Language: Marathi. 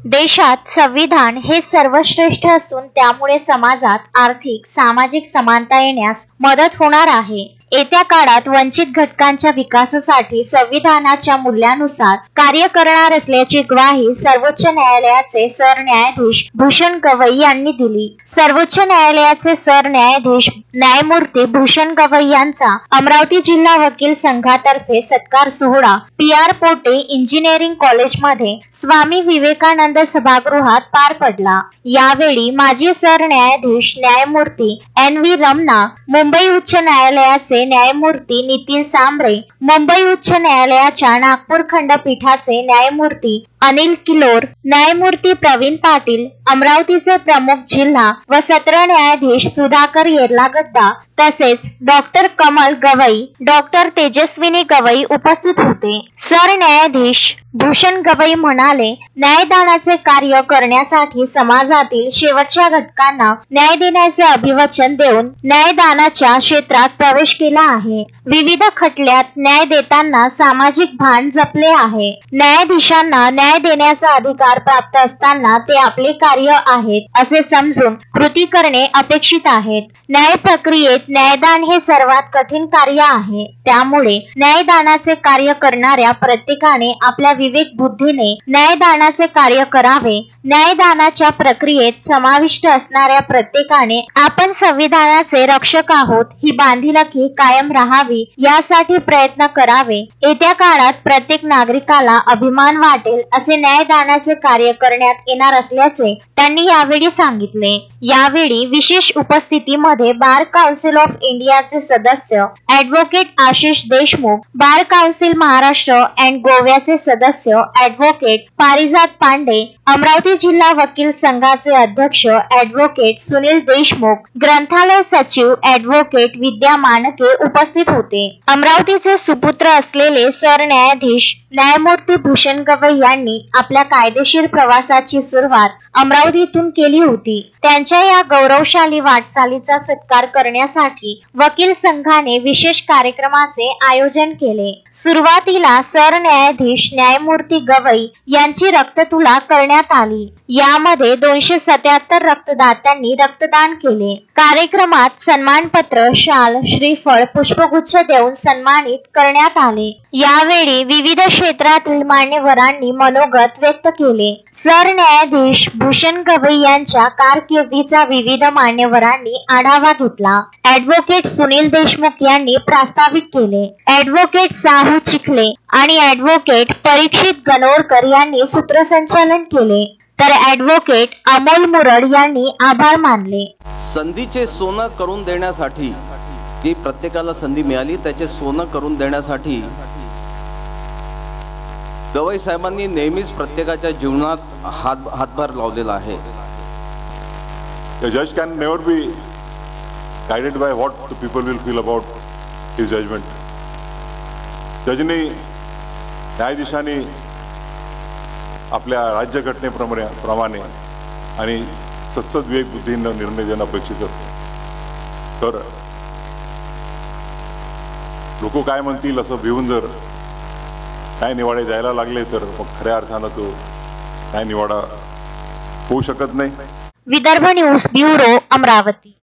देशात संविधान हे सर्वश्रेष्ठ असून त्यामुळे समाजात आर्थिक सामाजिक समानता येण्यास मदत होणार आहे। येत्या काळात वंचित घटकांच्या विकासासाठी संविधानाच्या मूल्यानुसार कार्य करणार असल्याची ग्वाही सर्वोच्च न्यायालयाचे सरन्यायाधीश भूषण गवई यांनी दिली। सर्वोच्च न्यायालयाचे सरन्यायाधीश न्यायमूर्ती भूषण गवई यांचा अमरावती जिल्हा वकील संघातर्फे सत्कार सोहळा PR पोटे इंजिनिअरिंग कॉलेजमध्ये स्वामी विवेकानंद सभागृहात पार पडला। यावेळी माजी सरन्यायाधीश न्यायमूर्ती NV रमना, मुंबई उच्च न्यायालयाचे न्यायमूर्ती नितीन सांबरे, मुंबई उच्च न्यायालयाच्या नागपूर खंडपीठाचे न्यायमूर्ती अनिल किलोर, न्यायमूर्ती प्रवीण पाटील, अमरावतीचे प्रमुख जिल्हा व सत्र न्यायाधीश सुधाकर येर्लागड्डा तसेच डॉक्टर कमल गवई, डॉक्टर तेजस्विनी गवई उपस्थित होते। सरन्यायाधीश भूषण गवई म्हणाले, न्यायदानाचे कार्य करण्यासाठी समाजातील शेवटच्या घटकांना न्याय देण्याचे अभिवचन देऊन न्यायदानाच्या क्षेत्रात प्रवेश केला आहे। विविध खटल्यात न्याय देताना सामाजिक भान जपले आहे। न्यायाधीशांना न्याय देण्याचा अधिकार प्राप्त असताना ते आपले कार्य आहेत असे समजून कृती करणे अपेक्षित आहे। न्याय प्रक्रियेत न्यायदान हे सर्वात कठीण कार्य आहे। त्यामुळे न्यायदानाचे कार्य करणाऱ्या प्रत्येकाने आपल्या विवेक बुद्धीने न्यायदानाचे कार्य करावे। न्यायदानाच्या प्रक्रियेत समाविष्ट असणाऱ्या प्रत्येकाने आपण संविधानाचे रक्षक आहोत ही बांधिलकी कायम राहावी यासाठी प्रयत्न करावे। येत्या काळात प्रत्येक नागरिकाला अभिमान वाटेल असे न्यायदानाचे कार्य करण्यात येणार असल्याचे त्यांनी यावेळी सांगितले। यावेळी विशेष उपस्थितीमध्ये बार काउन्सिल ऑफ इंडियाचे सदस्य advocate Ashish Deshmukh, bar council Maharashtra and गोव्याचे सदस्य ॲडव्होकेट पारिजात पांडे, अमरावती जिल्हा वकील संघाचे अध्यक्ष ॲडव्होकेट सुनील देशमुख, ग्रंथालय सचिव ॲडव्होकेट विद्या मानके उपस्थित होते। अमरावतीचे सुपुत्र असलेले सरन्यायाधीश न्यायमूर्ती भूषण गवई यांनी आपल्या कायदेशीर प्रवासाची सुरुवात अमरावतीतून केली होती। त्यांच्या या गौरवशाली वाटचालीचा सत्कार करण्यासाठी वकील संघाने विशेष कार्यक्रमाचे आयोजन केले। सुरुवातीला सरन्यायाधीश न्यायमूर्ती गवई यांची रक्ततुला करण्यात आली। यामध्ये 277 रक्तदात्यांनी रक्तदान केले। कार्यक्रमात सन्मानपत्र, शाल, श्रीफळ, पुष्पगुच्छ देऊन सन्मानित करण्यात आले। यावेळी विविध क्षेत्रातील मान्यवरांनी मनोगत व्यक्त केले। सरन्यायाधीश भूषण गवई यांच्या कारकिर्दीचा विविध मान्यवरांनी आढावा घेतला। ॲडव्होकेट सुनील देशमुख यांनी प्रास्ताविक केले। ॲडव्होकेट साहू चिखले आणि ॲडव्होकेट परीक्षित गणोरकर यांनी सूत्रसंचालन केले, तर ॲडव्होकेट अमोल मुरड यांनी आभार मानले। संधीचे सोनं करून देण्यासाठी जी प्रत्येकाला संधी मिळाली त्याचे सोनं करून देण्यासाठी गवई साहेबांनी नेहमीच प्रत्येकाच्या जीवनात हातभार लावलेला आहे। The judge can never be guided by what the people will feel about his judgment. जजनी न्यायाधीशांनी आपल्या राज्यघटनेप्रमाणे आणि सतत विवेक बुद्धीने निर्णय देणं अपेक्षित असतं। तर लोक काय म्हणतील असं भिवून जर न्याय निवाडे जायला लागले तर मग खऱ्या अर्थानं तो न्याय निवाडा होऊ शकत नाही। Vidarbha news bureau, Amravati.